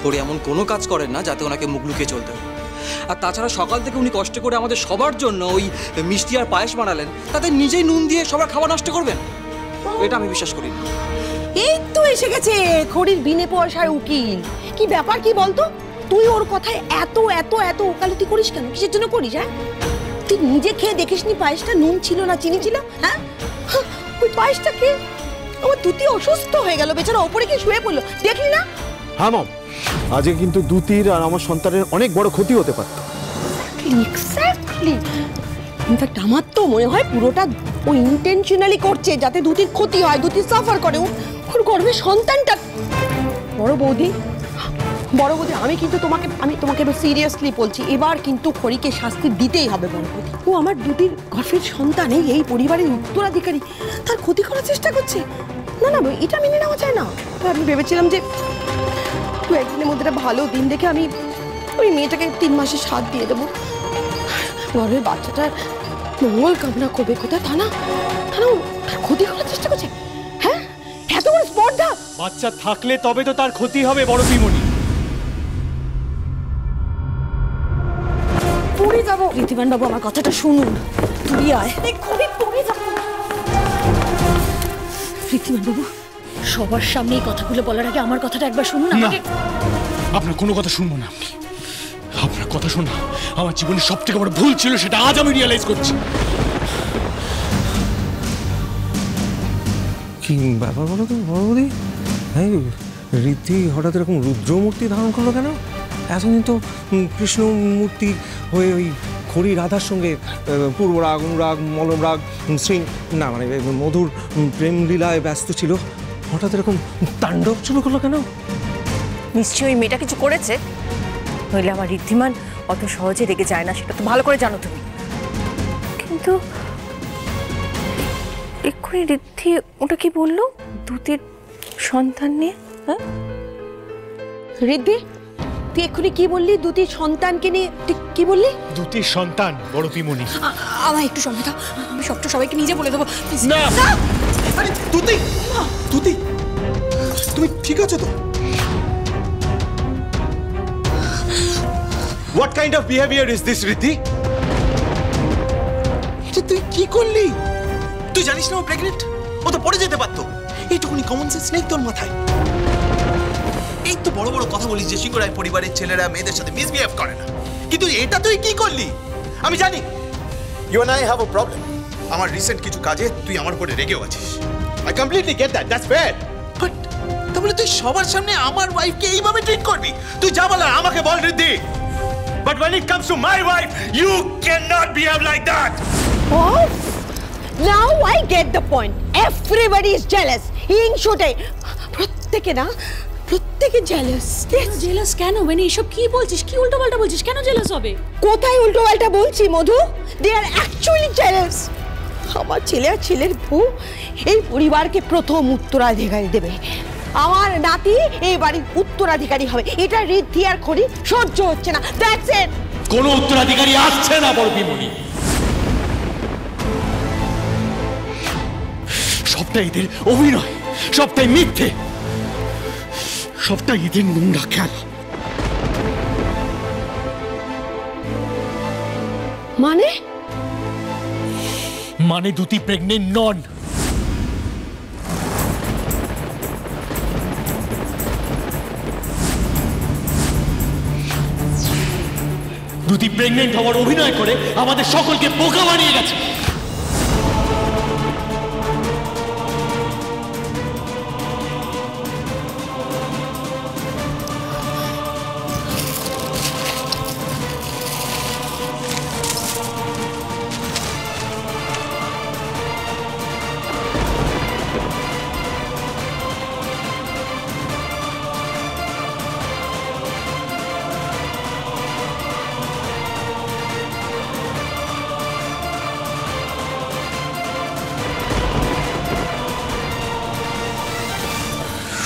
খড়ি এমন কোনো কাজ করেন না যাতে ওনাকে মুখ লুকিয়ে চলতে হয়। আর তাছাড়া সকাল থেকে উনি কষ্ট করে আমাদের সবার জন্য ওই মিষ্টি আর পায়েস বানালেন, তাতে নিজেই নুন দিয়ে সবার খাবার নষ্ট করবেন? এটা আমি বিশ্বাস করি না। এই তো এসে গেছে খড়ির বিনে পয়সার উকিল। কি ব্যাপার কি বলতো? তুই ওর কথায় এত এত এত ওকালতি করিস কেন? কিসের জন্য করিস? হ্যাঁ, তুই নিজে খেয়ে দেখিসনি পায়েসটা নুন ছিল না চিনি ছিল? হ্যাঁ, ওই পায়েসটা খেয়ে আমার দুতি অসুস্থ হয়ে গেল, বেচারা ওপরে কি শুয়ে পড়লো, দেখলি না? হ্যাঁ মম, আজকে কিন্তু দুতির আর আমার সন্তানের অনেক বড় ক্ষতি হতে পারত। এক্স্যাক্টলি। ইনফ্যাক্ট আমার তো মনে হয় পুরোটা ও ইন্টেনশনালি করছে যাতে দুতির ক্ষতি হয়, দুতি সাফার করে, ওর গর্ভের সন্তানটা। বড় বৌদি, আমি কিন্তু তোমাকে সিরিয়াসলি বলছি, এবার কিন্তু খড়িকে শাস্তি দিতেই হবে। বড় বৌদি, ও আমার দুতির গর্ভের সন্তান, এই পরিবারের উত্তরাধিকারী, তার ক্ষতি করার চেষ্টা করছে। না না, এটা মেনে নেওয়া যায় না। আমি ভেবেছিলাম যে দু একদিনের মধ্যে একটা ভালো দিন দেখে আমি ওই মেয়েটাকে 3 মাসের সাথ দিয়ে দেবো। ঘরের বাচ্চাটার মঙ্গল কামনা করবে কোথায়, তা না তার ক্ষতি করার চেষ্টা করছে। হ্যাঁ, এত বড় স্পর্ধা। বাচ্চা থাকলে তবে তো তার ক্ষতি হবে বড় পিমনি। পড়ে যাবো। ঋতিমান বাবু, আমার কথাটা শুনুন। তুই আয়, খুবই পড়ে যাবো। ঋতিমান বাবু, সবার সামনে এই কথাগুলো বলার আগে আমার কথাটা একবার শুনুন। আমাকে আপনার কোনো কথা শুনবো না। আপনার কথা শোনা আমার জীবনের সবথেকে বড় ভুল ছিল, সেটা আজ আমি রিয়েলাইজ করছি। কি ব্যাপার বলো তো বড়দি? হ্যাঁ, ঋদ্ধি হঠাৎ এরকম রুদ্রমূর্তি ধারণ করলো কেন? এতদিন তো কৃষ্ণ মূর্তি হয়ে ওই খড়ি রাধার সঙ্গে পূর্বরাগ, অনুরাগ, মলমরাগ, শ্রী না মানে মধুর প্রেম লীলায় ব্যস্ত ছিল। হঠাৎ এরকম তাণ্ডব শুরু করলো কেন? নিশ্চয়ই ওই মেয়েটা কিছু করেছে, নইলে আমার ঋদ্ধিমান অত সহজে রেগে যায় না, সেটা তো ভালো করে জানো তুমি। কিন্তু এক্ষুনি ঋদ্ধি ওটা কি বললো দুতির সন্তান নিয়ে? হ্যাঁ ঋদ্ধি, তুই এক্ষুনি কি বললি? দুতির সন্তানকে নিয়ে তুই কি বললি? দুতির সন্তান বড় পিমনি। আমার একটু সময় দাও, আমি সবটা সবাইকে নিজে বলে দেবো। না, আরে তুতি, তুমি ঠিক আছো তো? What kind of behavior is this, Riddhi? এটা তুই কি করলি? তুই জানিস না ও প্রেগনেন্ট? ও তো পড়ে যেতে পারতো। এইটুকুনি কমন সেন্স নেই তোর মাথায়? এই তো বড় বড় কথা বলিস যে সিংহরায় পরিবারের ছেলেরা মেয়েদের সাথে মিসবিহেভ করে না, কিন্তু এটা তুই কি করলি? আমি জানি you and I have a problem. আমার রিসেন্ট কিছু কাজে তুই আমার উপরে রেগেও আছিস। I completely get that, that's bad. But তাহলে তুই সবার সামনে আমার ওয়াইফকে এইভাবে ট্রিট করবি? তুই যা বলার আমাকে বল ঋদ্ধি। But when it comes to my wife, you cannot behave like that. Oh, now I get the point. Everybody is jealous. হিংসুটে প্রত্যেকে jealous. জেলাস কেন? মানে এসব কি বলছিস? কি উল্টোপাল্টা বলছিস? কেন জেলাস হবে? কোথায় উল্টোপাল্টা বলছি মধু? They are actually jealous. আমার ছেলে আর ছেলের বউ এই পরিবারকে প্রথম উত্তরাধিকারী দেবে। আমার নাতি এই বাড়ির উত্তরাধিকারী হবে। এটা ঋদ্ধি আর খড়ি সহ্য হচ্ছে না। That's it. কোনো উত্তরাধিকারী আসছে না বড় পিমনি। সবটাই এদের অভিনয়, সবটাই মিথ্যে, সবটাই এদের নোংরা খেলা। মানে দুতি প্রেগনেন্ট নন। দুতি প্রেগনেন্ট হওয়ার অভিনয় করে আমাদের সকলকে বোকা বানিয়ে গেছে।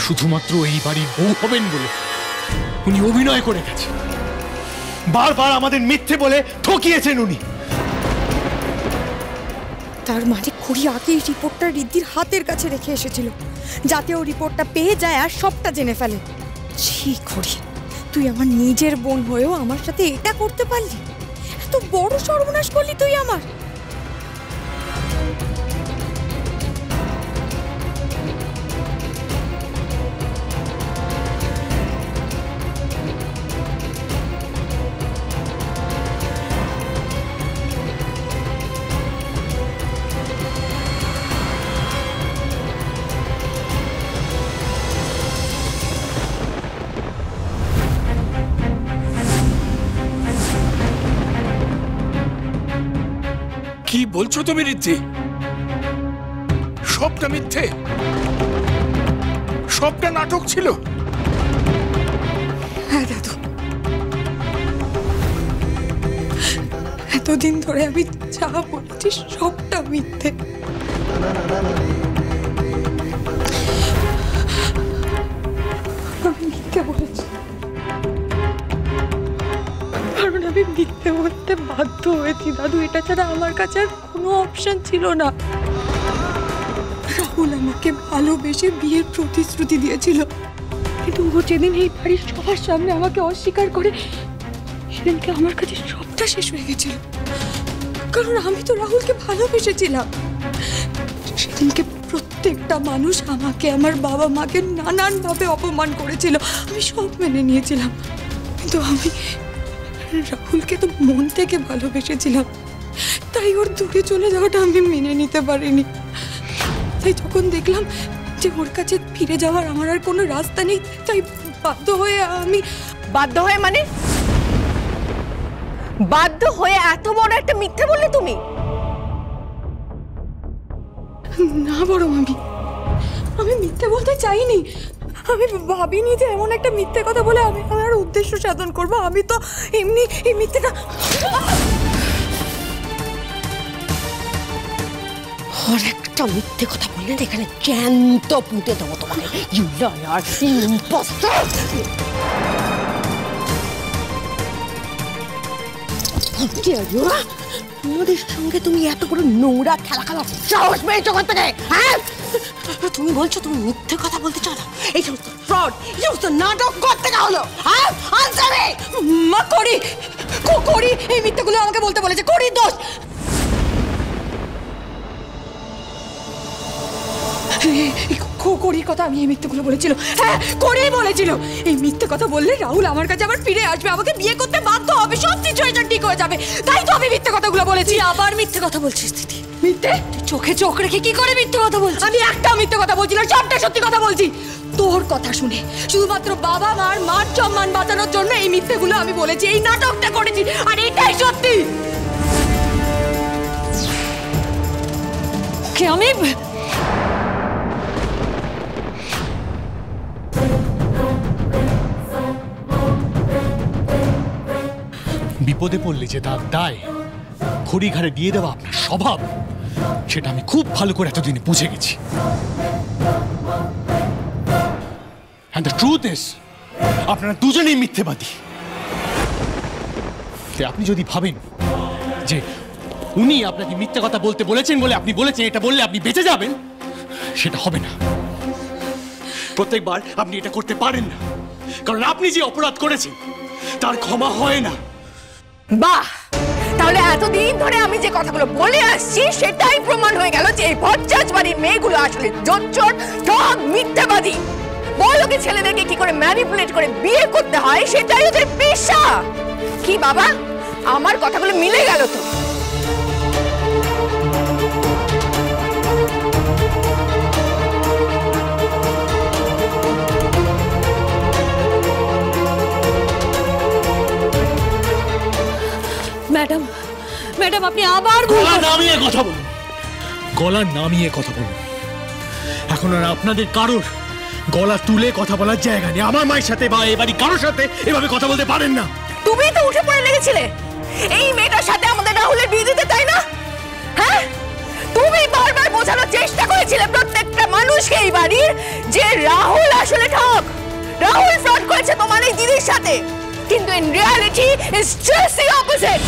শুধুমাত্র এই বাড়ির বউ হবেন বলে উনি অভিনয় করে গেছেন। বারবার আমাদের মিথ্যে বলে ঠকিয়েছেন উনি। তার মানে খড়ি আগে এই রিপোর্টটা ঋদ্ধির হাতের কাছে রেখে এসেছিল, যাতে ও রিপোর্টটা পেয়ে যায় আর সবটা জেনে ফেলে। ছি খড়ি, তুই আমার নিজের বোন হয়েও আমার সাথে এটা করতে পারলি? এত বড় সর্বনাশ করলি তুই আমার। কি বলছো তুমি রিদ্ধি? সবটা মিথ্যে, সবটা নাটক ছিল? হ্যাঁ দাদু, এতদিন ধরে আমি যা বলছি সবটা মিথ্যে। আমি মিথ্যে বলেছি, কারণ আমি মিথ্যে বলতে বাধ্য হয়েছি দাদু। এটা ছাড়া আমার কাছে আর কোনো অপশন ছিল না। রাহুল আমাকে ভালোবেসে বিয়ের প্রতিশ্রুতি দিয়েছিল, কিন্তু ও যেদিন এই বাড়ির সবার সামনে আমাকে অস্বীকার করে, সেদিনকে আমার কাছে সবটা শেষ হয়ে গেছিল। কারণ আমি তো রাহুলকে ভালোবেসেছিলাম। সেদিনকে প্রত্যেকটা মানুষ আমাকে, আমার বাবা মাকে নানানভাবে অপমান করেছিল, আমি সব মেনে নিয়েছিলাম। কিন্তু আমি রাহুলকে তো মন থেকে ভালোবেসেছিলাম, তাই ওর দূরে চলে যাওয়াটা আমি মেনে নিতে পারিনি। তাই যখন দেখলাম যে ওর কাছে ফিরে যাওয়ার আমার আর কোনো রাস্তা নেই, তাই বাধ্য হয়ে আমি। বাধ্য হয়ে মানে? বাধ্য হয়ে এত বড় একটা মিথ্যে বললে তুমি? না বড় মামি, আমি মিথ্যে বলতে চাইনি। আমি ভাবিনি যে এমন একটা মিথ্যে কথা বলে আমি আমার উদ্দেশ্য সাধন করবো। আমি তো এমনি এই মিথ্যেটা। আর একটা মিথ্যে কথা বললে এখানে জ্যান্ত পুঁতে দেবো তোমাকে। You liar, impostor! আমাদের সঙ্গে তুমি এত বড় নোংরা খেলা খেলা সাহস পেয়েছো কোথা থেকে? হ্যাঁ, তুমি বলছো তুমি মিথ্যে কথা বলতে চাও না? এই সমস্ত ফ্রড, এই সমস্ত নাটক করতে থেকে হলো? হ্যাঁ, আনসার মি। মা করি করি এই মিথ্যেগুলো আমাকে বলতে বলেছে, করি দোষ। করির কথা আমি এই মিথ্যেগুলো বলেছিল। হ্যাঁ, করেই বলেছিল এই মিথ্যে কথা বললে রাহুল আমার কাছে আবার ফিরে আসবে, আমাকে বিয়ে করতে বাধ্য হবে, সব সিচুয়েশন ঠিক হয়ে যাবে। তাই তো আমি মিথ্যে কথাগুলো বলেছি। আবার মিথ্যে কথা বলছিস দিদি? মিথ্যে? চোখে চোখ রেখে কি করে মিথ্যে কথা বলছিস? আমি একটা মিথ্যে কথা বলছি না, সবটা সত্যি কথা বলছি। তোর কথা শুনে শুধুমাত্র বাবা মার মান সম্মান বাঁচানোর জন্য এই মিথ্যেগুলো আমি বলেছি, এই নাটকটা করেছি, আর এটাই সত্যি। আমি বিপদে পড়লে যে তার দায় খড়ি ঘাড়ে দিয়ে দেওয়া আপনার স্বভাব, সেটা আমি খুব ভালো করে এতদিনে বুঝে গেছি। And the truth is, আপনারা দুজনেই মিথ্যেবাদী। আপনি যদি ভাবেন যে উনি আপনাকে মিথ্যে কথা বলতে বলেছেন বলে আপনি বলেছেন এটা বললে আপনি বেঁচে যাবেন, সেটা হবে না। প্রত্যেকবার আপনি এটা করতে পারেন না, কারণ আপনি যে অপরাধ করেছেন তার ক্ষমা হয় না। বাহ, তাহলে এতদিন ধরে আমি যে কথাগুলো বলে আসছি সেটাই প্রমাণ হয়ে গেল যে এই ভট্টাচ বাড়ির মেয়েগুলো আসলে জোচ্চোর, ঠক, মিথ্যাবাদী। বড়লোকে ছেলেদেরকে কি করে ম্যানিপুলেট করে বিয়ে করতে হয় সেটাই ওদের পেশা। কি বাবা, আমার কথাগুলো মিলে গেল তো? ম্যাডাম, ম্যাডাম আপনি আবার গলা নামিয়ে কথা বলুন, গলা নামিয়ে কথা বলুন। এখন আর আপনাদের কারোর গলা তুলে কথা বলার জায়গা নেই। আমার মায়ের সাথে বা এবারই কারোর সাথে এভাবে কথা বলতে পারেন না। তুমি তো উঠে পড়ে লেগেছিলে এই মেয়েটার সাথে আমাদের রাহুলের বিয়ে দিতে, তাই না? হ্যাঁ, তুমি বারবার বোঝানোর চেষ্টা করেছিলে প্রত্যেকটা মানুষকে এই বাড়ির যে রাহুল আসলে ঠক, রাহুল ফ্রড করেছে তোমার এই দিদির সাথে। কিন্তু in reality it's just the opposite.